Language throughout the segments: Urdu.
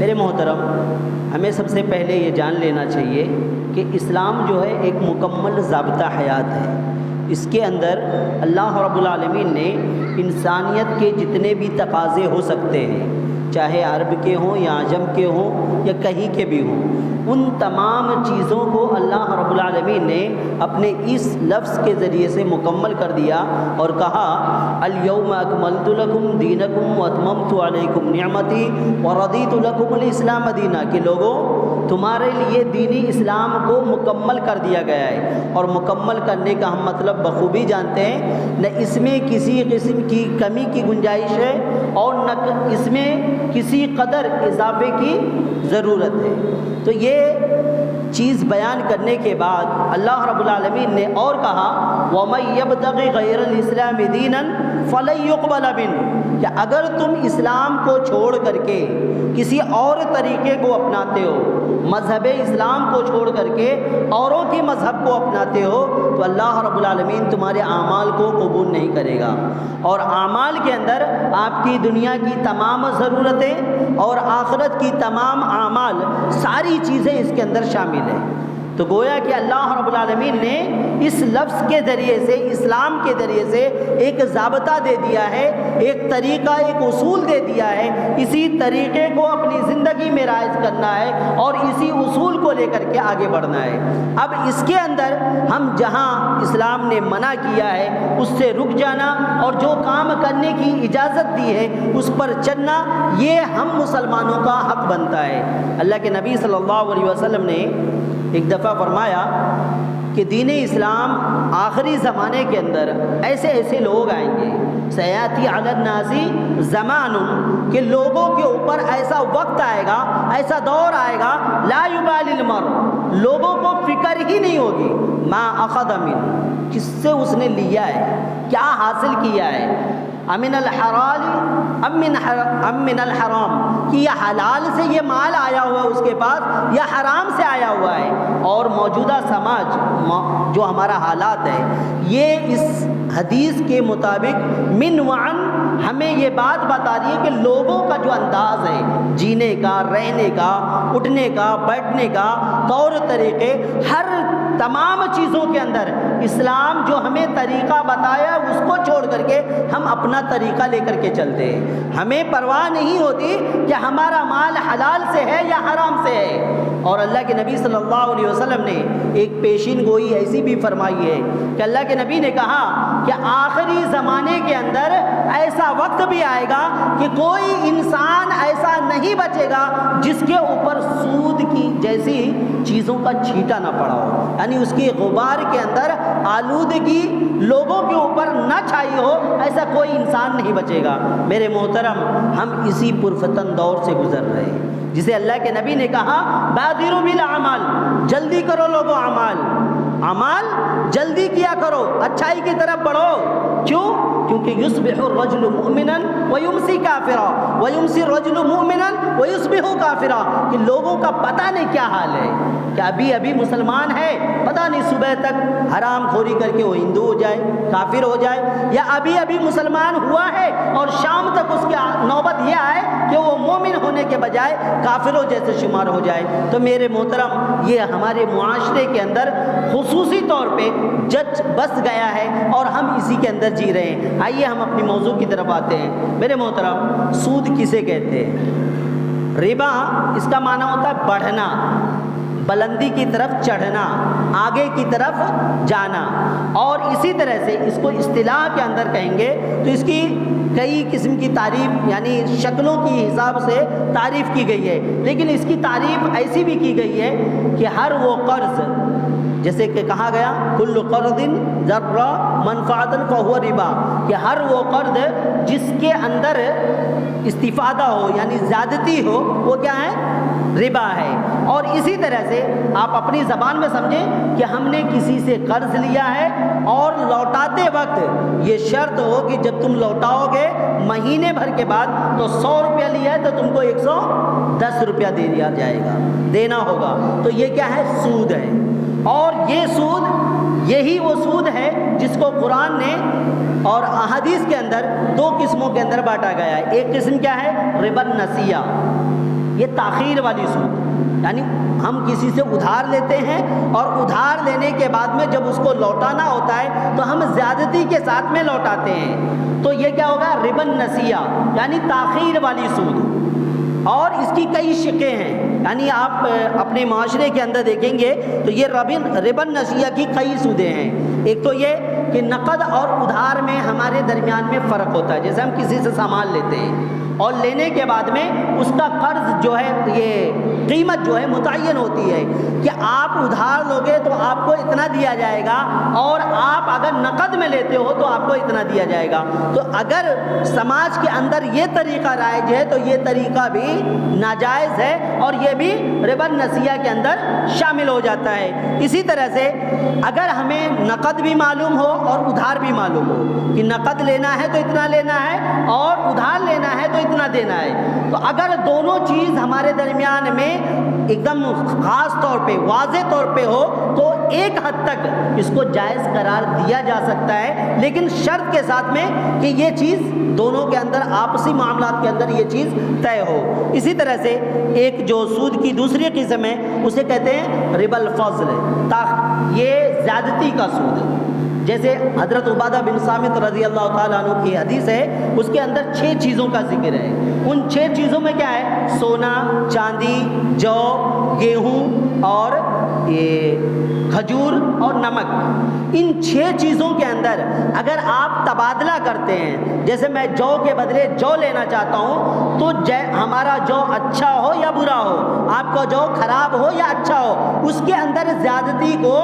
میرے محترم، ہمیں سب سے پہلے یہ جان لینا چاہیے کہ اسلام جو ہے ایک مکمل ضابطہ حیات ہے۔ اس کے اندر اللہ رب العالمین نے انسانیت کے جتنے بھی تقاضے ہو سکتے ہیں، چاہے عرب کے ہوں یا عجم کے ہوں یا کہیں کے بھی ہوں، ان تمام چیزوں کو اللہ رب العالمین نے اپنے اس لفظ کے ذریعے سے مکمل کر دیا اور کہا الیوم اکملت لکم دینکم واتممت علیکم نعمتی ورضیت لکم الاسلام دینا، کہ لوگوں تمہارے لیے دینی اسلام کو مکمل کر دیا گیا ہے۔ اور مکمل کرنے کا ہم مطلب بخوبی جانتے ہیں، نہ اس میں کسی قسم کی کمی کی گنجائش ہے اور نہ اس میں کسی قدر اضافے کی ضرورت ہے۔ تو یہ چیز بیان کرنے کے بعد اللہ رب العالمین نے اور کہا وَمَن يَبْتَغِ غَيْرَ الْإِسْلَامِ دِينًا فَلَن يُقْبَلَ مِنْهُ، کہ اگر تم اسلام کو چھوڑ کر کے کسی اور طریقے کو اپناتے ہو، مذہب اسلام کو چھوڑ کر کے اوروں کی مذہب کو اپناتے ہو، تو اللہ رب العالمین تمہارے اعمال کو قبول نہیں کرے گا۔ اور اعمال کے اندر آپ کی دنیا کی تمام ضرورتیں اور آخرت کی تمام اعمال، ساری چیزیں اس کے اندر شامل ہیں۔ تو گویا کہ اللہ رب العالمین نے اس لفظ کے ذریعے سے، اسلام کے ذریعے سے ایک ضابطہ دے دیا ہے، ایک طریقہ، ایک اصول دے دیا ہے۔ اسی طریقے کو اپنی زندگی میں رائج کرنا ہے اور اسی اصول کو لے کر کے آگے بڑھنا ہے۔ اب اس کے اندر ہم جہاں اسلام نے منع کیا ہے اس سے رک جانا اور جو کام کرنے کی اجازت دی ہے اس پر چلنا، یہ ہم مسلمانوں کا حق بنتا ہے۔ اللہ کے نبی صلی اللہ علیہ وسلم نے ایک دفعہ فرمایا کہ دین اسلام آخری زمانے کے اندر ایسے ایسے لوگ آئیں گے، سیاتی علی الناس زمان، کہ لوگوں کے اوپر ایسا وقت آئے گا، ایسا دور آئے گا، لا یبالی المرء، لوگوں کو فکر ہی نہیں ہوگی ما اخذ من، کس سے اس نے لیا ہے، کیا حاصل کیا ہے، امن الحلال ام من الحرام، کہ یہ حلال سے یہ مال آیا ہوا ہے اس کے پاس یا حرام سے آیا ہوا ہے۔ اور موجودہ سماج جو ہمارا حالات ہے، یہ اس حدیث کے مطابق من وعن ہمیں یہ بات بتا رہی ہے کہ لوگوں کا جو انداز ہے جینے کا، رہنے کا، اٹھنے کا، بیٹھنے کا، طور طریقے، ہر تمام چیزوں کے اندر اسلام جو ہمیں طریقہ بتایا اس کو چھوڑ کر کے ہم اپنا طریقہ لے کر کے چلتے ہیں۔ ہمیں پرواہ نہیں ہوتی کہ ہمارا مال حلال سے ہے یا حرام سے ہے۔ اور اللہ کے نبی صلی اللہ علیہ وسلم نے ایک پیشین گوئی ایسی بھی فرمائی ہے کہ اللہ کے نبی نے کہا کہ آخری زمانے کے اندر ایسا وقت بھی آئے گا کہ کوئی انسان ایسا نہیں بچے گا جس کے اوپر سود کی جیسی چیزوں کا چھینٹا نہ پڑا ہو، یعنی اس کی غبار کے اندر آلودگی لوگوں کے اوپر نہ چھائی ہو، ایسا کوئی انسان نہیں بچے گا۔ میرے محترم، ہم اسی پرفتن دور سے گزر رہے ہیں جسے اللہ کے نبی نے کہا بادروا بالاعمال، جلدی کرو لوگوں اعمال جلدی کیا کرو، اچھائی کی طرف بڑھو۔ کیوں؟ کیونکہ یصبح الرجل مؤمنا ویمسی کافرا ویمسی الرجل مؤمنا ویصبح کافرا، کہ لوگوں کا پتہ نہیں کیا حال ہے، کہ ابھی مسلمان ہے، پتہ نہیں صبح تک حرام خوری کر کے وہ ہندو ہو جائے، کافر ہو جائے، یا ابھی مسلمان ہوا ہے اور شام تک اس کی نوبت یہ آئے کہ وہ مومن ہونے کے بجائے کافروں جیسے شمار ہو جائے۔ تو میرے محترم، یہ ہمارے معاشرے کے اندر خصوصی طور پہ جج بس گیا ہے اور ہم اسی کے اندر جی رہے ہیں۔ آئیے ہم اپنی موضوع کی طرف آتے ہیں۔ میرے محترم، سود کسے کہتے ہیں؟ ربا، اس کا معنی ہوتا ہے بڑھنا، بلندی کی طرف چڑھنا، آگے کی طرف جانا۔ اور اسی طرح سے اس کو اصطلاح کے اندر کہیں گے تو اس کی کئی قسم کی تعریف، یعنی شکلوں کی حساب سے تعریف کی گئی ہے، لیکن اس کی تعریف ایسی بھی کی گئی ہے کہ ہر وہ قرض، جیسے کہ کہا گیا کل قرض ضر منفعۃ فہو ربا، کہ ہر وہ قرض جس کے اندر استفادہ ہو یعنی زیادتی ہو وہ کیا ہے؟ ربا ہے۔ اور اسی طرح سے آپ اپنی زبان میں سمجھیں کہ ہم نے کسی سے قرض لیا ہے اور لوٹاتے وقت یہ شرط ہو کہ جب تم لوٹاؤ گے مہینے بھر کے بعد تو 100 روپیہ لیا ہے تو تم کو 110 روپیہ دے دیا جائے گا، دینا ہوگا۔ تو یہ کیا ہے؟ سود ہے۔ اور یہ سود، یہی وہ سود ہے جس کو قرآن نے اور احادیث کے اندر دو قسموں کے اندر بانٹا گیا ہے۔ ایک قسم کیا ہے؟ ربا النسیہ، یہ تاخیر والی سود، یعنی ہم کسی سے ادھار لیتے ہیں اور ادھار لینے کے بعد میں جب اس کو لوٹانا ہوتا ہے تو ہم زیادتی کے ساتھ میں لوٹاتے ہیں، تو یہ کیا ہوگا؟ ربا النسیہ، یعنی تاخیر والی سود۔ اور اس کی کئی شقیں ہیں، یعنی آپ اپنے معاشرے کے اندر دیکھیں گے تو یہ ربا النسیہ کی کئی سودیں ہیں۔ ایک تو یہ کہ نقد اور ادھار میں ہمارے درمیان میں فرق ہوتا ہے، جیسے ہم کسی سے سامان لیتے ہیں اور لینے کے بعد میں اس کا قرض جو ہے، یہ قیمت جو ہے متعین ہوتی ہے کہ آپ ادھار لوگے تو آپ کو اتنا دیا جائے گا، اور آپ اگر نقد میں لیتے ہو تو آپ کو اتنا دیا جائے گا۔ تو اگر سماج کے اندر یہ طریقہ رائج ہے تو یہ طریقہ بھی ناجائز ہے اور یہ بھی ربا النسیہ کے اندر شامل ہو جاتا ہے۔ اسی طرح سے اگر ہمیں نقد بھی معلوم ہو اور ادھار بھی معلوم ہو کہ نقد لینا ہے تو اتنا لینا ہے اور ادھار لینا ہے تو اتنا دینا ہے، تو اگر دونوں چیز ہمارے درمیان میں ایک دم خاص طور پہ واضح طور پہ ہو تو ایک حد تک اس کو جائز قرار دیا جا سکتا ہے، لیکن شرط کے ساتھ میں کہ یہ چیز دونوں کے اندر آپسی معاملات کے اندر یہ چیز طے ہو۔ اسی طرح سے ایک جو سود کی دوسری قسم ہے اسے کہتے ہیں ربا الفضل، یہ زیادتی کا سود۔ جیسے حضرت عبادہ بن صامت رضی اللہ تعالیٰ عنہ کی حدیث ہے، اس کے اندر 6 چیزوں کا ذکر ہے۔ ان 6 چیزوں میں کیا ہے؟ سونا، چاندی، جو، گیہوں اور یہ کھجور اور نمک۔ ان 6 چیزوں کے اندر اگر آپ تبادلہ کرتے ہیں، جیسے میں جو کے بدلے جو لینا چاہتا ہوں تو ہمارا جو اچھا ہو یا برا ہو، آپ کا جو خراب ہو یا اچھا ہو، اس کے اندر زیادتی کو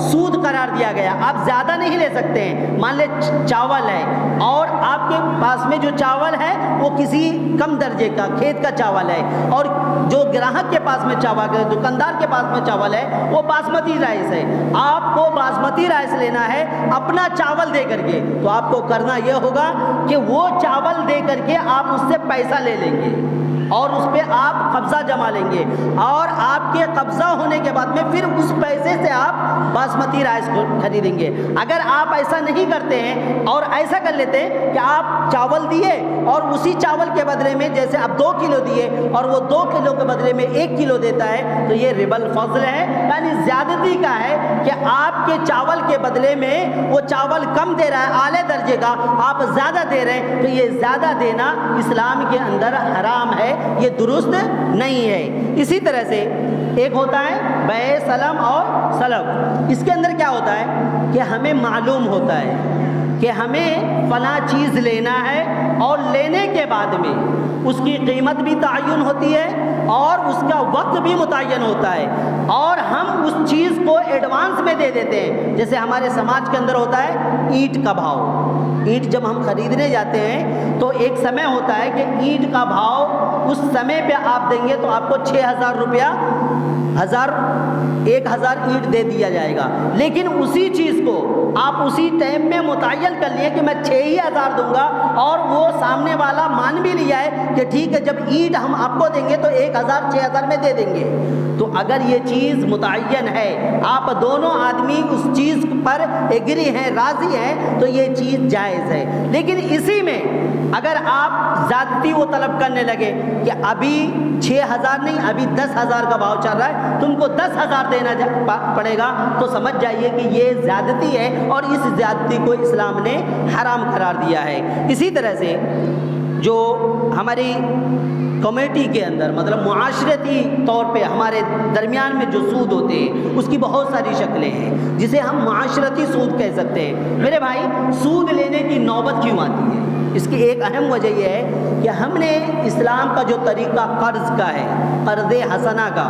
سود قرار دیا گیا۔ آپ زیادہ نہیں لے سکتے ہیں۔ مان لے چاول ہے اور آپ کے پاس میں جو چاول ہے وہ کسی کم درجے کا کھیت کا چاول ہے، اور جو گراہک کے پاس میں چاول ہے، دکاندار کے پاس میں چاول ہے، وہ باسمتی رائس ہے۔ آپ کو باسمتی رائس لینا ہے اپنا چاول دے کر کے، تو آپ کو کرنا یہ ہوگا کہ وہ چاول دے کر کے آپ اس سے پیسہ لے لیں گے اور اس پہ آپ قبضہ جما لیں گے، اور آپ کے قبضہ ہونے کے بعد میں پھر اس پیسے سے آپ باسمتی رائس کو خریدیں گے۔ اگر آپ ایسا نہیں کرتے ہیں اور ایسا کر لیتے ہیں کہ آپ چاول دیے اور اسی چاول کے بدلے میں جیسے آپ 2 کلو دیے اور وہ 2 کلو کے بدلے میں 1 کلو دیتا ہے، تو یہ ربا الفضل ہے، یعنی زیادتی کا ہے کہ آپ کے چاول کے بدلے میں وہ چاول کم دے رہا ہے اعلی درجے کا، آپ زیادہ دے رہے ہیں، تو یہ زیادہ دینا اسلام کے اندر حرام ہے، یہ درست نہیں ہے۔ اسی طرح سے ایک ہوتا ہے بیع سلم اور سلف۔ اس کے اندر کیا ہوتا ہے کہ ہمیں معلوم ہوتا ہے کہ ہمیں فلاں چیز لینا ہے اور لینے کے بعد میں اس کی قیمت بھی تعین ہوتی ہے اور اس کا وقت بھی متعین ہوتا ہے، اور ہم اس چیز کو ایڈوانس میں دے دیتے ہیں۔ جیسے ہمارے سماج کے اندر ہوتا ہے اینٹ کا بھاؤ۔ اینٹ جب ہم خریدنے جاتے ہیں تو ایک سمے ہوتا ہے کہ اینٹ کا بھاؤ اس سمے پہ آپ دیں گے تو آپ کو 6,000 روپیہ 1,000 اینٹ دے دیا جائے گا، لیکن اسی چیز کو آپ اسی ٹائم میں متعین کر لیے کہ میں 6,000 دوں گا، اور وہ سامنے والا مان بھی لیا ہے کہ ٹھیک ہے جب اینٹ ہم آپ کو دیں گے تو 1,000 6,000 میں دے دیں گے۔ تو اگر یہ چیز متعین ہے، آپ دونوں آدمی اس چیز پر ایگری ہیں، راضی ہیں، تو یہ چیز جائز ہے۔ لیکن اسی میں اگر آپ زیادتی وہ طلب کرنے لگے کہ ابھی 6,000 نہیں، ابھی 10,000 کا بھاؤ چل رہا ہے، تم کو 10,000 دینا پڑے گا، تو سمجھ جائیے کہ یہ زیادتی ہے اور اس زیادتی کو اسلام نے حرام قرار دیا ہے۔ اسی طرح سے جو ہماری کمیٹی کے اندر مطلب معاشرتی طور پہ ہمارے درمیان میں جو سود ہوتے ہیں اس کی بہت ساری شکلیں ہیں، جسے ہم معاشرتی سود کہہ سکتے ہیں۔ میرے بھائی، سود لینے کی نوبت کیوں آتی ہے؟ اس کی ایک اہم وجہ یہ ہے کہ ہم نے اسلام کا جو طریقہ قرض کا ہے، قرض حسنہ کا،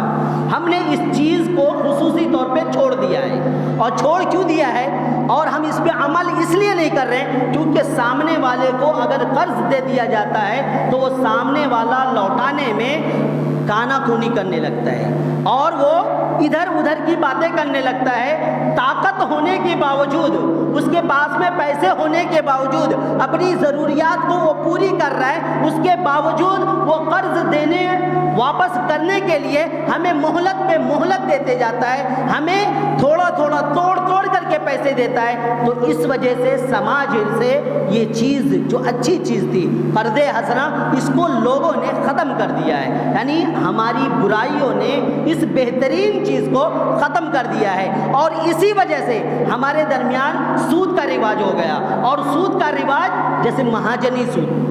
ہم نے اس چیز کو خصوصی طور پہ چھوڑ دیا ہے۔ اور چھوڑ کیوں دیا ہے اور ہم اس پہ عمل اس لیے نہیں کر رہے کیونکہ سامنے والے کو اگر قرض دے دیا جاتا ہے تو وہ سامنے والا لوٹانے میں کانا کونی کرنے لگتا ہے اور وہ ادھر ادھر کی باتیں کرنے لگتا ہے، طاقت ہونے کے باوجود، اس کے پاس میں پیسے ہونے کے باوجود، اپنی ضروریات کو وہ پوری کر رہا ہے، اس کے باوجود وہ قرض دینے واپس کرنے چلنے کے لیے ہمیں مہلت پہ مہلت دیتے جاتا ہے، ہمیں تھوڑا تھوڑا توڑ کر کے پیسے دیتا ہے، تو اس وجہ سے سماج سے یہ چیز جو اچھی چیز تھی قرض حسنہ، اس کو لوگوں نے ختم کر دیا ہے، یعنی ہماری برائیوں نے اس بہترین چیز کو ختم کر دیا ہے، اور اسی وجہ سے ہمارے درمیان سود کا رواج ہو گیا۔ اور سود کا رواج جیسے مہاجنی سود،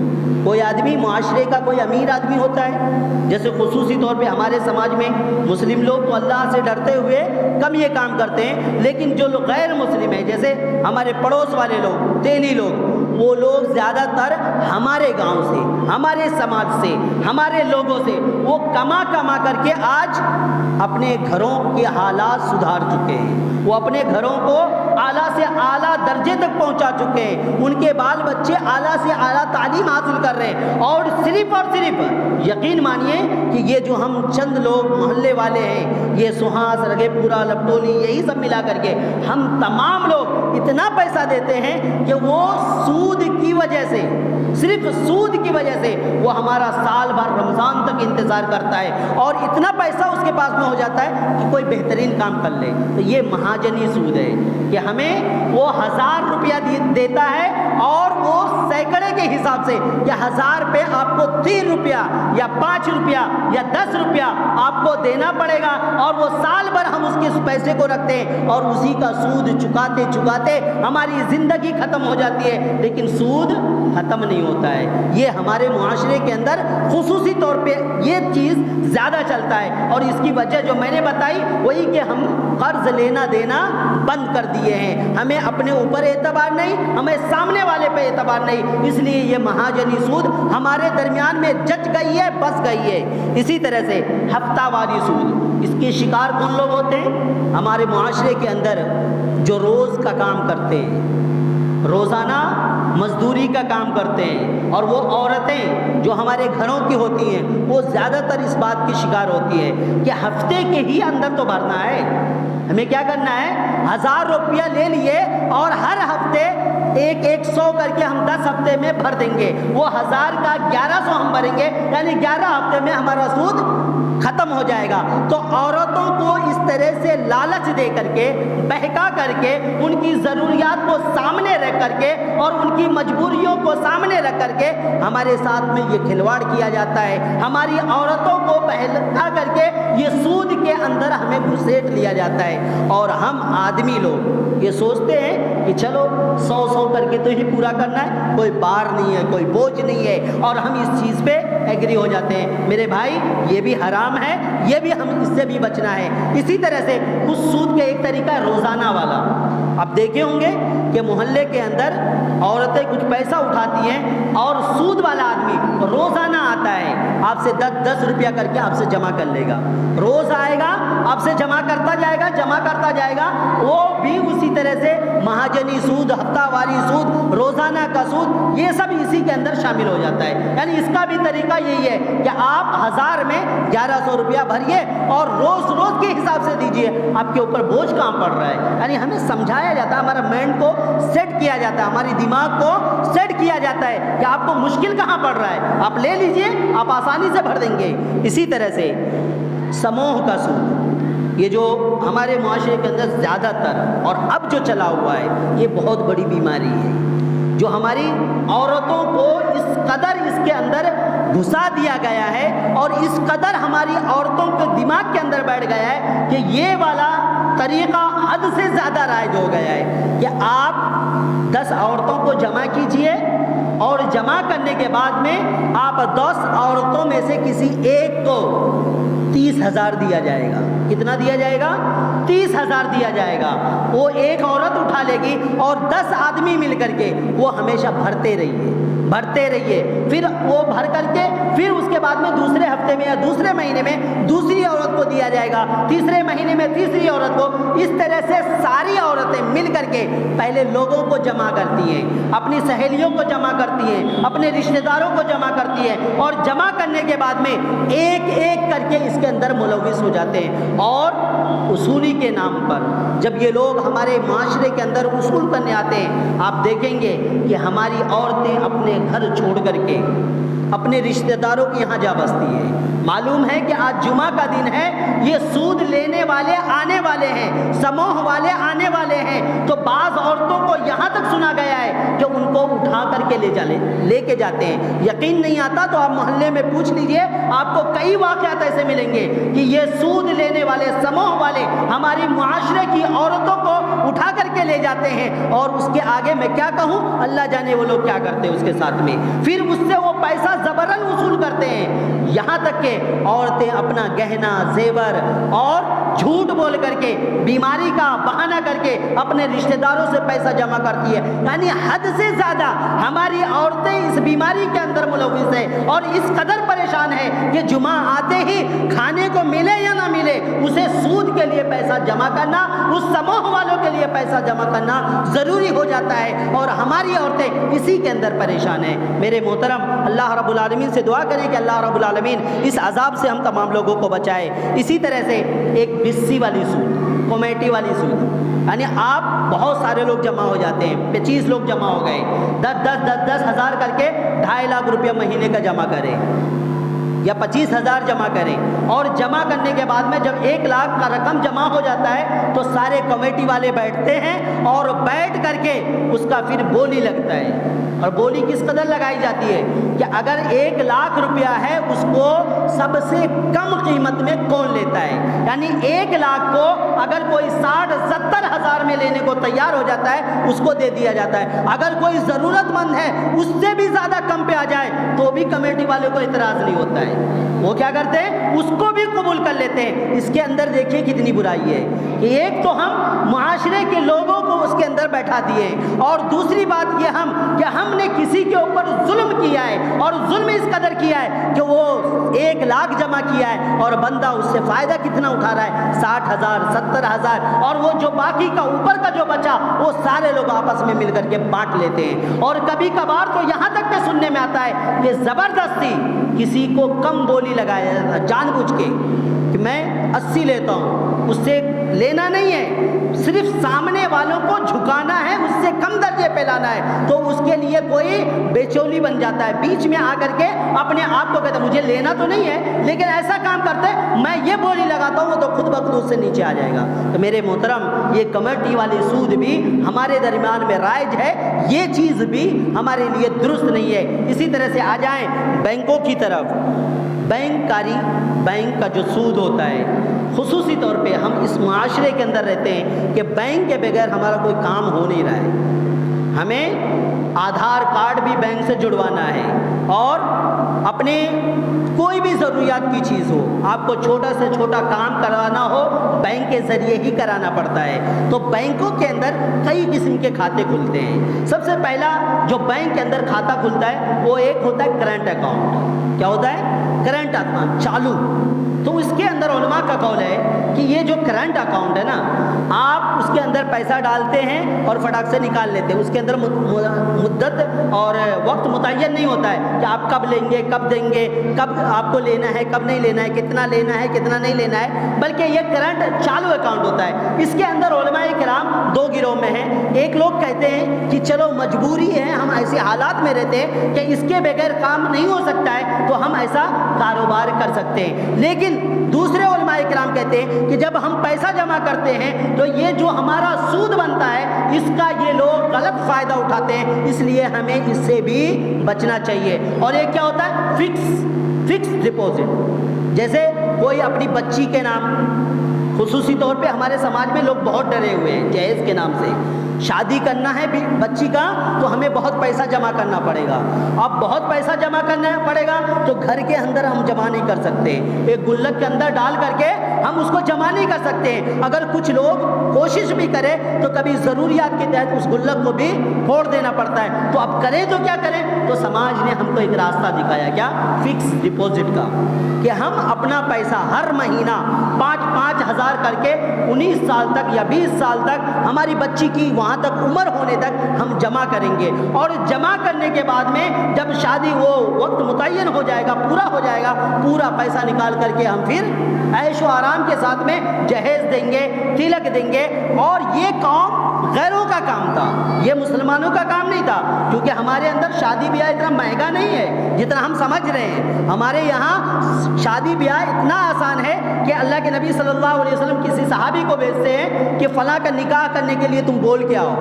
کوئی آدمی معاشرے کا کوئی امیر آدمی ہوتا ہے، جیسے خصوصی طور پہ ہمارے سماج میں مسلم لوگ تو اللہ سے ڈرتے ہوئے کم یہ کام کرتے ہیں، لیکن جو لوگ غیر مسلم ہیں، جیسے ہمارے پڑوس والے لوگ، تیلی لوگ، وہ لوگ زیادہ تر ہمارے گاؤں سے، ہمارے سماج سے، ہمارے لوگوں سے وہ کما کر کے آج اپنے گھروں کے حالات سدھار چکے ہیں، وہ اپنے گھروں کو اعلیٰ سے اعلیٰ درجے تک پہنچا چکے ہیں، ان کے بال بچے اعلیٰ سے اعلیٰ تعلیم حاصل کر رہے ہیں، اور صرف یقین مانیے کہ یہ جو ہم چند لوگ محلے والے ہیں، یہ سہاس، رگے پورا، لپٹولی، یہی سب ملا کر کے ہم تمام لوگ اتنا پیسہ دیتے ہیں کہ وہ سود کی وجہ سے، صرف سود کی وجہ سے وہ ہمارا سال بھر رمضان تک انتظار کرتا ہے، اور اتنا پیسہ اس کے پاس میں ہو جاتا ہے کہ کوئی بہترین کام کر لے۔ تو یہ مہاجنی سود ہے کہ ہمیں وہ 1000 روپیہ دیتا ہے، اور وہ سینکڑے کے حساب سے کہ 1000 پہ آپ کو 3 روپیہ یا 5 روپیہ یا 10 روپیہ آپ کو دینا پڑے گا، اور وہ سال بھر ہم اس کے پیسے کو رکھتے ہیں، اور اسی کا سود چکاتے چکاتے ہماری زندگی ختم ہو جاتی ہے، لیکن سود ختم نہیں ہوتا ہے۔ یہ ہمارے معاشرے کے اندر خصوصی طور پہ یہ چیز زیادہ چلتا ہے، اور اس کی وجہ جو میں نے بتائی وہی کہ ہم قرض لینا دینا بند کر دیے ہیں، ہمیں اپنے اوپر اعتبار نہیں، ہمیں سامنے والے پہ اعتبار نہیں، اس لیے یہ مہاجنی سود ہمارے درمیان میں جچ گئی ہے، بس گئی ہے۔ اسی طرح سے ہفتہ واری سود، اس کے شکار کون لوگ ہوتے ہیں؟ ہمارے معاشرے کے اندر جو روز کا کام کرتے ہیں، روزانہ مزدوری کا کام کرتے ہیں، اور وہ عورتیں جو ہمارے گھروں کی ہوتی ہیں وہ زیادہ تر اس بات کی شکار ہوتی ہے کہ ہفتے کے ہی اندر تو بھرنا ہے، ہمیں کیا کرنا ہے، 1000 روپیہ لے لیے اور ہر ہفتے 100 کر کے ہم 10 ہفتے میں بھر دیں گے، وہ 1000 کا 1100 ہم بھریں گے، یعنی 11 ہفتے میں ہمارا سود ختم ہو جائے گا۔ تو عورتوں کو اس طرح سے لالچ دے کر کے، بہکا کر کے، ان کی ضروریات کو سامنے رکھ کر کے اور ان کی مجبوریوں کو سامنے رکھ کر کے ہمارے ساتھ میں یہ کھلواڑ کیا جاتا ہے، ہماری عورتوں کو بہکا کر کے یہ سود کے اندر ہمیں گھسیٹ لیا جاتا ہے، اور ہم آدمی لوگ یہ سوچتے ہیں کہ چلو 100 کر کے تو ہی پورا کرنا ہے، کوئی بار نہیں ہے، کوئی بوجھ نہیں ہے، اور ہم اس چیز پہ ایگری ہو جاتے ہیں۔ میرے بھائی یہ بھی حرام ہے، یہ بھی ہم اس سے بھی بچنا ہے۔ اسی طرح سے کچھ سود کا ایک طریقہ ہے روزانہ والا، آپ دیکھے ہوں گے کہ محلے کے اندر عورتیں کچھ پیسہ اٹھاتی ہیں، اور سود والا آدمی روزانہ آتا ہے، آپ سے 10 روپیہ کر کے آپ سے جمع کر لے گا، روز آئے گا آپ سے جمع کرتا جائے گا، وہ بھی اسی طرح سے مہاجنی سود، ہفتہ واری سود، روزانہ کا سود، یہ سب اسی کے اندر شامل ہو جاتا ہے۔ یعنی اس کا بھی طریقہ یہی ہے کہ آپ 1000 میں 1100 روپیہ بھریے اور روز کے حساب سے دیجئے، آپ کے اوپر بوجھ کہاں پڑ رہا ہے۔ یعنی ہمیں سمجھایا جاتا ہے، ہمارا مائنڈ کو سیٹ کیا جاتا ہے، ہماری دماغ کو سیٹ کیا جاتا ہے کہ آپ کو مشکل کہاں پڑ رہا ہے، آپ لے لیجئے، آپ آسانی سے بھر دیں گے۔ اسی طرح سے سموہ کا سود، یہ جو ہمارے معاشرے کے اندر زیادہ تر اور اب جو چلا ہوا ہے، یہ بہت بڑی بیماری ہے، جو ہماری عورتوں کو اس قدر اس کے اندر گھسا دیا گیا ہے، اور اس قدر ہماری عورتوں کے دماغ کے اندر بیٹھ گیا ہے کہ یہ والا طریقہ حد سے زیادہ رائج ہو گیا ہے کہ آپ 10 عورتوں کو جمع کیجئے، اور جمع کرنے کے بعد میں آپ 10 عورتوں میں سے کسی ایک کو 30,000 دیا جائے گا۔ کتنا دیا جائے گا؟ 30,000 دیا جائے گا۔ وہ ایک عورت اٹھا لے گی، اور 10 آدمی مل کر کے وہ ہمیشہ بھرتے رہیے، پھر وہ بھر کر کے پھر اس کے بعد میں دوسرے ہفتے میں یا دوسرے مہینے میں دوسری عورت کو دیا جائے گا، تیسرے مہینے میں تیسری عورت کو۔ اس طرح سے ساری عورتیں مل کر کے پہلے لوگوں کو جمع کرتی ہیں، اپنی سہیلیوں کو جمع کرتی ہیں، اپنے رشتہ داروں کو جمع کرتی ہیں، اور جمع کرنے کے بعد میں ایک کر کے اس کے اندر ملوث ہو جاتے ہیں، اور اصولی کے نام پر جب یہ لوگ ہمارے معاشرے کے اندر اصول کرنے آتے ہیں، آپ دیکھیں گے کہ ہماری عورتیں اپنے گھر چھوڑ کر کے اپنے رشتہ داروں کے یہاں جا بستی ہیں، معلوم ہے کہ آج جمعہ کا دن ہے، یہ سود لینے والے آنے والے ہیں، سموہ والے آنے والے ہیں، تو بعض عورتوں کو یہاں تک سنا گیا ہے کہ ان کو اٹھا کر کے لے کے جاتے ہیں۔ یقین نہیں آتا تو آپ محلے میں پوچھ لیجئے، آپ کو کئی واقعات ایسے ملیں گے کہ یہ سود لینے والے سموہ والے ہماری معاشرے کی عورتوں کو اٹھا کر کے لے جاتے ہیں، اور اس کے آگے میں کیا کہوں، اللہ جانے وہ لوگ کیا کرتے ہیں اس کے ساتھ میں، پھر اس سے وہ پیسہ زبرن وصول کرتے ہیں، یہاں تک کہ عورتیں اپنا گہنا زیور اور جھوٹ بول کر کے، بیماری کا بہانہ کر کے اپنے رشتہ داروں سے پیسہ جمع کرتی ہے۔ یعنی حد سے زیادہ ہماری عورتیں اس بیماری کے اندر ملوث ہیں، اور اس قدر پریشان ہے کہ جمعہ آتے ہی کھانے کو ملے یا نہ ملے، اسے سود کے لیے پیسہ جمع کرنا، اس سموہ والوں کے لیے پیسہ جمع کرنا ضروری ہو جاتا ہے، اور ہماری عورتیں اسی کے اندر پریشان ہیں۔ میرے محترم، اللہ رب العالمین سے دعا کریں کہ اللہ رب العالمین اس عذاب سے ہم تمام لوگوں کو بچائے۔ اسی طرح سے ایک بسی والی سود، کمیٹی والی سود، یعنی آپ بہت سارے لوگ جمع ہو جاتے ہیں، 25 لوگ جمع ہو گئے، 10 ہزار کر کے 2.5 لاکھ روپیہ مہینے کا جمع کریں یا 25,000 جمع کریں، اور جمع کرنے کے بعد میں جب 1 لاکھ کا رقم جمع ہو جاتا ہے تو سارے کمیٹی والے بیٹھتے ہیں، اور بیٹھ کر کے اس کا پھر بولی لگتا ہے۔ اور بولی کس قدر لگائی جاتی ہے کہ اگر 1 لاکھ روپیہ ہے، اس کو سب سے کم قیمت میں کون لیتا ہے، یعنی 1 لاکھ کو اگر کوئی 60-70 ہزار میں لینے کو تیار ہو جاتا ہے، اس کو دے دیا جاتا ہے۔ اگر کوئی ضرورت مند ہے اس سے بھی زیادہ کم پہ آ جائے تو بھی کمیٹی والے کو اعتراض نہیں ہوتا ہے، وہ کیا کرتے ہیں، اس کو بھی قبول کر لیتے ہیں۔ اس کے اندر دیکھیے کتنی برائی ہے کہ ایک تو ہم معاشرے کے لوگوں کو اس کے اندر بیٹھا دیے، اور دوسری بات یہ کہ ہم نے کسی کے اوپر ظلم کیا ہے، اور ظلم اس قدر کیا ہے کہ وہ 1 لاکھ جمع کیا ہے اور بندہ اس سے فائدہ کتنا اٹھا رہا ہے، 60,000 70,000، اور وہ جو باقی کا اوپر کا جو بچا وہ سارے لوگ آپس میں مل کر کے بانٹ لیتے ہیں۔ اور کبھی کبھار تو یہاں تک کہ سننے میں آتا ہے کہ زبردستی کسی کو کم بولی لگایا جاتا ہے، جان بوجھ کے کہ میں 80 لیتا ہوں، اس سے لینا نہیں ہے، صرف سامنے والوں کو جھکانا ہے، اس سے کم درجے پہ لانا ہے، تو اس کے لیے کوئی بیچولی بن جاتا ہے، بیچ میں آ کر کے اپنے آپ کو کہتا ہے مجھے لینا تو نہیں ہے لیکن ایسا کام کرتے میں یہ بولی لگاتا ہوں، وہ تو خود بخود اس سے نیچے آ جائے گا۔ تو میرے محترم، یہ کمیٹی والی سود بھی ہمارے درمیان میں رائج ہے، یہ چیز بھی ہمارے لیے درست نہیں ہے۔ اسی طرح سے آ جائیں بینکوں کی طرف، بینک کا جو سود ہوتا ہے، خصوصی طور پہ ہم اس معاشرے کے اندر رہتے ہیں کہ بینک کے بغیر ہمارا کوئی کام ہو نہیں رہا ہے، ہمیں آدھار کارڈ بھی بینک سے جڑوانا ہے، اور اپنے کوئی بھی ضروریات کی چیز ہو، آپ کو چھوٹا سے چھوٹا کام کرانا ہو بینک کے ذریعے ہی کرانا پڑتا ہے۔ تو بینکوں کے اندر کئی قسم کے کھاتے کھلتے ہیں۔ سب سے پہلا جو بینک کے اندر کھاتا کھلتا ہے وہ ایک ہوتا ہے کرنٹ اکاؤنٹ۔ کیا ہوتا ہے؟ کرنٹ اکاؤنٹ، چالو۔ تو اس کے اندر علماء کا قول ہے کہ یہ جو کرنٹ اکاؤنٹ ہے نا، آپ اس کے اندر پیسہ ڈالتے ہیں اور فٹاک سے نکال لیتے ہیں، اس کے اندر مدت اور وقت متعین نہیں ہوتا ہے کہ آپ کب لیں گے، کب دیں گے، کب آپ کو لینا ہے، کب نہیں لینا ہے، کتنا لینا ہے، کتنا نہیں لینا ہے، بلکہ یہ کرنٹ چالو اکاؤنٹ ہوتا ہے۔ اس کے اندر علماء کرام 2 گروہ میں ہیں۔ ایک لوگ کہتے ہیں کہ چلو مجبوری ہے، ہم ایسے حالات میں رہتے ہیں کہ اس کے بغیر کام نہیں ہو سکتا ہے تو ہم ایسا کاروبار کر سکتے ہیں، لیکن دوسرے علماء کرام کہتے ہیں کہ جب ہم پیسہ جمع کرتے ہیں تو یہ جو ہمارا سود بنتا ہے اس کا یہ لوگ غلط فائدہ اٹھاتے ہیں، اس لیے ہمیں اس سے بھی بچنا چاہیے۔ اور یہ کیا ہوتا ہے؟ Fix deposit. جیسے کوئی اپنی بچی کے نام، خصوصی طور پہ ہمارے سماج میں لوگ بہت ڈرے ہوئے ہیں جہیز کے نام سے، شادی کرنا ہے بچی کا تو ہمیں بہت پیسہ جمع کرنا پڑے گا۔ اب بہت پیسہ جمع کرنا پڑے گا تو گھر کے اندر ہم جمع نہیں کر سکتے، ایک گلک کے اندر ڈال کر کے ہم اس کو جمع نہیں کر سکتے ہیں۔ اگر کچھ لوگ کوشش بھی کرے تو کبھی ضروریات کے تحت اس گلک کو بھی پھوڑ دینا پڑتا ہے۔ تو اب کریں تو کیا کریں؟ تو سماج نے ہم کو ایک راستہ دکھایا، کیا؟ فکس ڈپوزٹ کا، کہ ہم اپنا پیسہ ہر مہینہ 5-5 ہزار کر کے 19 سال تک یا 20 سال تک ہماری بچی کی وہاں تک عمر ہونے تک ہم جمع کریں گے، اور جمع کرنے کے بعد میں جب شادی وہ وقت متعین ہو جائے گا، پورا ہو جائے گا، پورا پیسہ نکال کر کے ہم پھر عیش و آرام کے ساتھ میں جہیز دیں گے، تلک دیں گے۔ اور یہ قوم غیروں کا کام تھا، یہ مسلمانوں کا کام نہیں تھا، کیونکہ ہمارے اندر شادی بیاہ اتنا مہنگا نہیں ہے جتنا ہم سمجھ رہے ہیں۔ ہمارے یہاں شادی بیاہ اتنا آسان ہے کہ اللہ کے نبی صلی اللہ علیہ وسلم کسی صحابی کو بھیجتے ہیں کہ فلاں کا نکاح کرنے کے لیے تم بول کے آؤ،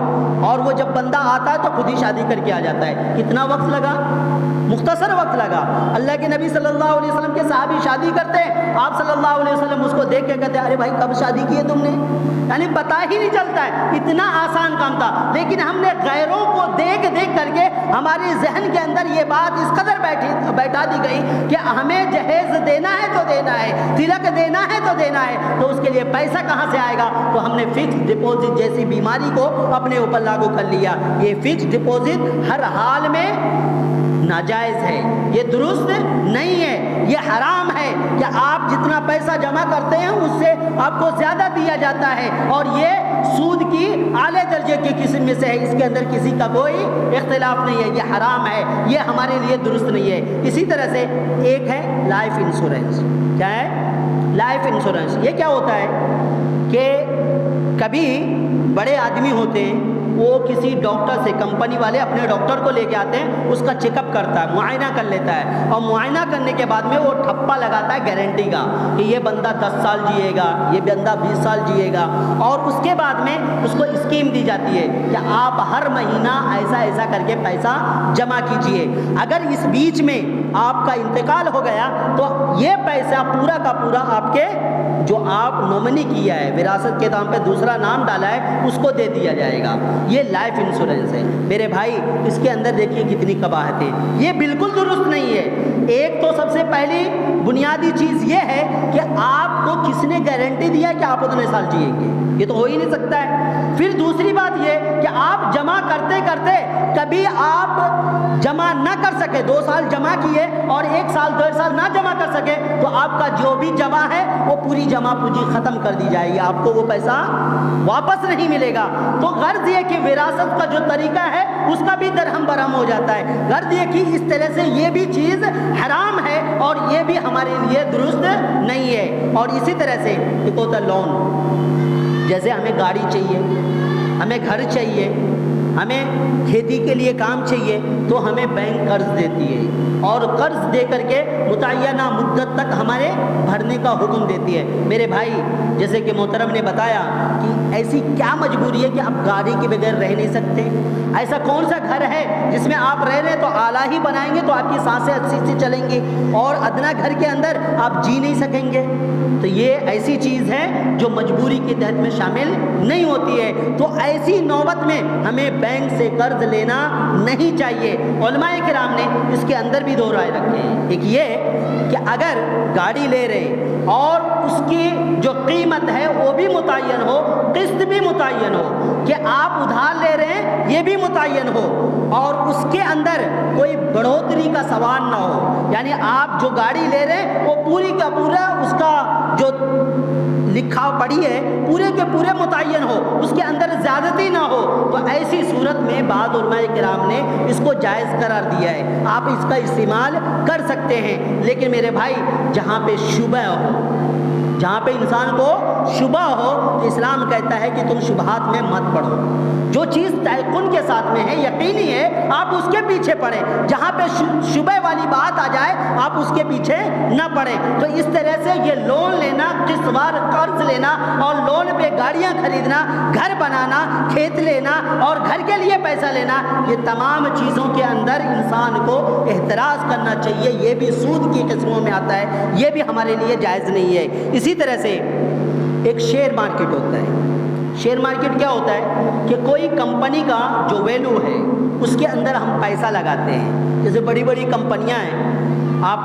اور وہ جب بندہ آتا ہے تو خود ہی شادی کر کے آ جاتا ہے۔ کتنا وقت لگا؟ مختصر وقت لگا۔ اللہ کے نبی صلی اللہ علیہ وسلم کے صحابی شادی کرتے ہیں، آپ صلی اللہ علیہ وسلم اس کو دیکھ کے کہتے ہیں ارے بھائی کب شادی کی ہے تم نے؟ یعنی پتہ ہی نہیں چلتا ہے، اتنا آسان کام تھا۔ لیکن ہم نے غیروں کو دیکھ دیکھ کر کے ہمارے ذہن کے اندر یہ بات اس قدر بیٹھا دی گئی کہ ہمیں جہیز دینا ہے تو دینا ہے، تلک دینا ہے تو دینا ہے، تو اس کے لیے پیسہ کہاں سے آئے گا؟ تو ہم نے فکس ڈپازٹ جیسی بیماری کو اپنے اوپر لاگو کر لیا۔ یہ فکس ڈپازٹ ہر حال میں ناجائز ہے، یہ درست نہیں ہے، یہ حرام ہے کہ آپ جتنا پیسہ جمع کرتے ہیں اس سے آپ کو زیادہ دیا جاتا ہے، اور یہ سود کی اعلیٰ درجے کی قسم میں سے ہے، اس کے اندر کسی کا کوئی اختلاف نہیں ہے، یہ حرام ہے، یہ ہمارے لیے درست نہیں ہے۔ اسی طرح سے ایک ہے لائف انشورنس۔ کیا ہے لائف انشورنس؟ یہ کیا ہوتا ہے کہ کبھی بڑے آدمی ہوتے ہیں، وہ کسی ڈاکٹر سے، کمپنی والے اپنے ڈاکٹر کو لے کے آتے ہیں، اس کا چیک اپ کرتا ہے، معائنہ کر لیتا ہے، اور معائنہ کرنے کے بعد میں وہ ٹھپا لگاتا ہے گارنٹی کا کہ یہ بندہ 10 سال جیے گا، یہ بندہ 20 سال جیے گا، اور اس کے بعد میں اس کو اسکیم دی جاتی ہے کہ آپ ہر مہینہ ایسا ایسا کر کے پیسہ جمع کیجئے، اگر اس بیچ میں آپ کا انتقال ہو گیا تو یہ پیسہ پورا کا پورا آپ کے جو آپ نومنی کیا ہے، وراثت کے طور پہ دوسرا نام ڈالا ہے، اس کو دے دیا جائے گا۔ یہ لائف انشورنس ہے میرے بھائی۔ اس کے اندر دیکھیے کتنی قباحتیں، یہ بالکل درست نہیں ہے۔ ایک تو سب سے پہلی بنیادی چیز یہ ہے کہ آپ کو کس نے گارنٹی دیا کہ آپ اتنے سال جییں گے؟ یہ تو ہو ہی نہیں سکتا ہے۔ پھر دوسری بات یہ کہ آپ جمع کرتے کرتے کبھی آپ جمع نہ کر سکے، 2 سال جمع کیے اور 1 سال 1.5 سال نہ جمع کر سکے، تو آپ کا جو بھی جمع ہے وہ پوری جمع پوجی ختم کر دی جائے گی، آپ کو وہ پیسہ واپس نہیں ملے گا۔ تو غرض یہ کہ وراثت کا جو طریقہ ہے اس کا بھی درہم برہم ہو جاتا ہے۔ غرض یہ کہ اس طرح سے یہ بھی چیز حرام ہے اور یہ بھی ہمارے لیے درست نہیں ہے۔ اور اسی طرح سے ایک ہوتا ہے لون، جیسے ہمیں گاڑی چاہیے، ہمیں گھر چاہیے، ہمیں کھیتی کے لیے کام چاہیے، تو ہمیں بینک قرض دیتی ہے، اور قرض دے کر کے متعینہ مدت تک ہمارے بھرنے کا حکم دیتی ہے۔ میرے بھائی جیسے کہ محترم نے بتایا کہ ایسی کیا مجبوری ہے کہ آپ گاڑی کے بغیر رہ نہیں سکتے؟ ایسا کون سا گھر ہے جس میں آپ رہ رہے تو اعلیٰ ہی بنائیں گے تو آپ کی سانسیں اچھی سے چلیں گی، اور ادنا گھر کے اندر آپ جی نہیں سکیں گے؟ تو یہ ایسی چیز ہے جو مجبوری کے تحت میں شامل نہیں ہوتی ہے۔ تو ایسی نوبت میں ہمیں بینک سے قرض لینا نہیں چاہیے۔ علماء کرام نے اس کے اندر بھی 2 رائے رکھے ہیں۔ ایک یہ کہ اگر گاڑی لے رہے اور اس کی جو قیمت ہے وہ بھی متعین ہو، قسط بھی متعین ہو، کہ آپ ادھار لے رہے ہیں یہ بھی متعین ہو، اور اس کے اندر کوئی بڑھوتری کا سوال نہ ہو، یعنی آپ جو گاڑی لے رہے ہیں وہ پوری کا پورا اس کا جو لکھا پڑھی ہے پورے کے پورے متعین ہو، اس کے اندر زیادتی نہ ہو، تو ایسی صورت میں بعض علماء کرام نے اس کو جائز قرار دیا ہے، آپ اس کا استعمال کر سکتے ہیں۔ لیکن میرے بھائی جہاں پہ شبہ ہو، جہاں پہ انسان کو شبہ ہو، تو اسلام کہتا ہے کہ تم شبہات میں مت پڑھو۔ جو چیز تیقن کے ساتھ میں ہے، یقینی ہے، آپ اس کے پیچھے پڑھیں۔ جہاں پہ شبہ والی بات آ جائے آپ اس کے پیچھے نہ پڑیں۔ تو اس طرح سے یہ لون لینا، قسط وار قرض لینا، اور لون پہ گاڑیاں خریدنا، گھر بنانا، کھیت لینا اور گھر کے لیے پیسہ لینا، یہ تمام چیزوں کے اندر انسان کو احتراز کرنا چاہیے۔ یہ بھی سود کی قسموں میں آتا ہے، یہ بھی ہمارے لیے جائز نہیں ہے۔ اسی طرح سے ایک شیئر مارکیٹ ہوتا ہے۔ شیئر مارکیٹ کیا ہوتا ہے کہ کوئی کمپنی کا جو ویلیو ہے اس کے اندر ہم پیسہ لگاتے ہیں۔ جیسے بڑی بڑی کمپنیاں ہیں، آپ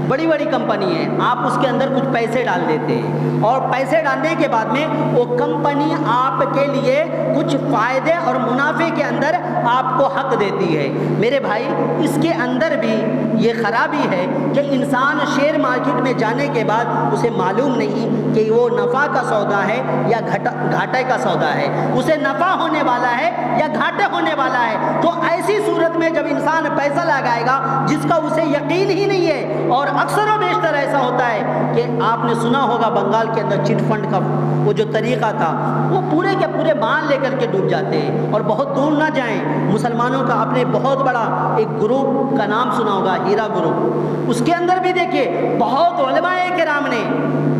بڑی بڑی کمپنی ہے، آپ اس کے اندر کچھ پیسے ڈال دیتے ہیں، اور پیسے ڈالنے کے بعد میں وہ کمپنی آپ کے لیے کچھ فائدے اور منافع کے اندر آپ کو حق دیتی ہے۔ میرے بھائی اس کے اندر بھی یہ خرابی ہے کہ انسان شیئر مارکیٹ میں جانے کے بعد اسے معلوم نہیں کہ وہ نفع کا سودا ہے یا گھاٹے کا سودا ہے، اسے نفع ہونے والا ہے یا گھاٹے ہونے والا ہے۔ تو ایسی صورت میں جب انسان پیسہ لگائے گا جس کا اسے یقین ہی نہیں ہے، اور اکثر و بیشتر ایسا ہوتا ہے کہ آپ نے سنا ہوگا بنگال کے اندر چٹ فنڈ کا وہ جو طریقہ تھا، وہ پورے کے پورے باندھ لے کر کے ڈوب جاتے ہیں، اور بہت دور نہ جائیں، مسلمانوں کا آپ نے بہت بڑا ایک گروپ کا نام سنا ہوگا، ہیرا گروپ، اس کے اندر بھی دیکھیے بہت علماء کرام نے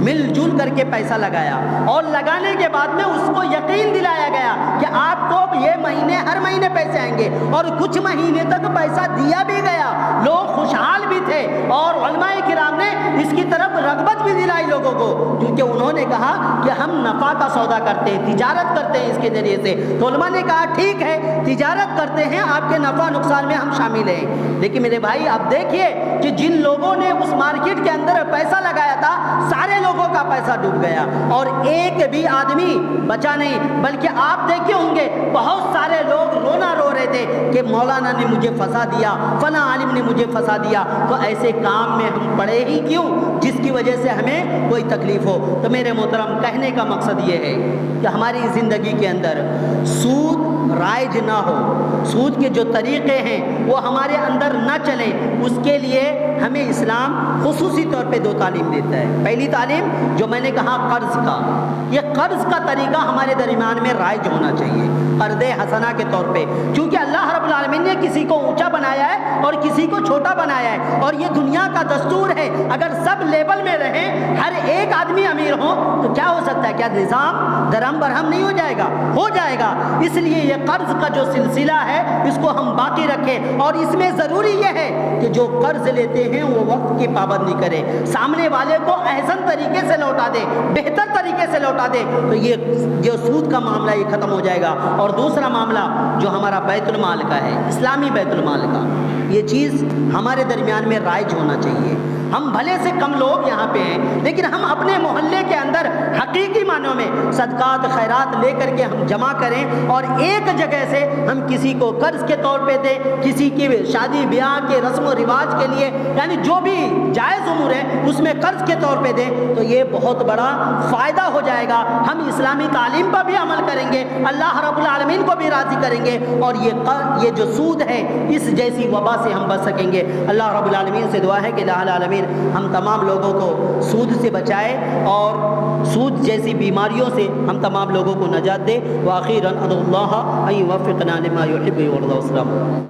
مل جل کر کے پیسہ لگایا، اور لگانے کے بعد میں اس کو یقین دلایا گیا کہ آپ کو یہ مہینے ہر مہینے پیسے آئیں گے، اور کچھ مہینے تک پیسہ دیا بھی گیا، لوگ خوشحال بھی تھے، اور علماء کرام نے اس کی طرف رغبت بھی دلائی لوگوں کو، کیونکہ انہوں نے کہا کہ ہم نفع کا سودا کرتے ہیں، تجارت کرتے ہیں اس کے ذریعے سے۔ تو علماء نے کہا ٹھیک ہے، تجارت کرتے ہیں، آپ کے نفع نقصان میں ہم شامل ہیں، لیکن میرے بھائی آپ دیکھیے کہ جن لوگوں نے اس مارکیٹ کے اندر پیسہ لگایا تھا، سارے لوگوں کا پیسہ ڈوب گیا، اور ایک بھی آدمی بچا نہیں، بلکہ آپ دیکھے ہوں گے بہت سارے لوگ رونا رو رہے تھے کہ مولانا نے مجھے پھنسا دیا، فلاں عالم نے مجھے پھنسا دیا۔ تو ایسے کام میں ہم پڑے ہی کیوں جس کی وجہ سے ہمیں کوئی تکلیف ہو؟ تو میرے محترم، کہنے کا مقصد یہ ہے کہ ہماری زندگی کے اندر سود رائج نہ ہو، سود کے جو طریقے ہیں وہ ہمارے اندر نہ چلیں، اس کے لیے ہمیں اسلام خصوصی طور پہ دو تعلیم دیتا ہے۔ پہلی تعلیم جو میں نے کہا قرض کا، یہ قرض کا طریقہ ہمارے درمیان میں رائج ہونا چاہیے، قرض حسنہ کے طور پہ، کیونکہ اللہ رب العالمین نے کسی کو اونچا بنایا ہے اور کسی کو چھوٹا بنایا ہے، اور یہ دنیا کا دستور ہے۔ اگر سب لیول میں رہیں، ہر ایک آدمی امیر ہو، تو کیا ہو سکتا ہے؟ کیا نظام درہم برہم نہیں ہو جائے گا؟ ہو جائے گا۔ اس لیے یہ قرض کا جو سلسلہ ہے اس کو ہم باقی رکھیں، اور اس میں ضروری یہ ہے کہ جو قرض لیتے ہیں وہ وقت کی پابندی کرے، سامنے والے کو احسن طریقے سے لوٹا دے، بہتر طریقے سے لوٹا دے، تو یہ جو سود کا معاملہ یہ ختم ہو جائے گا۔ اور دوسرا معاملہ جو ہمارا بیت المال کا ہے، اسلامی بیت المال کا، یہ چیز ہمارے درمیان میں رائج ہونا چاہیے۔ ہم بھلے سے کم لوگ یہاں پہ ہیں، لیکن ہم اپنے محلے کے اندر حقیقی معنوں میں صدقات خیرات لے کر کے ہم جمع کریں، اور ایک جگہ سے ہم کسی کو قرض کے طور پہ دیں، کسی کی شادی بیاہ کے رسم و رواج کے لیے، یعنی جو بھی جائز امور ہے اس میں قرض کے طور پہ دیں، تو یہ بہت بڑا فائدہ ہو جائے گا۔ ہم اسلامی تعلیم پر بھی عمل کریں گے، اللہ رب العالمین کو بھی راضی کریں گے، اور یہ جو سود ہے اس جیسی وبا سے ہم بچ سکیں گے۔ اللہ رب العالمین سے دعا ہے کہ الہ العالمین ہم تمام لوگوں کو سود سے بچائے، اور سود جیسی بیماریوں سے ہم تمام لوگوں کو نجات دے۔ وآخیراً ادعو اللہ ان یوفقنا لما یحب ویرضی۔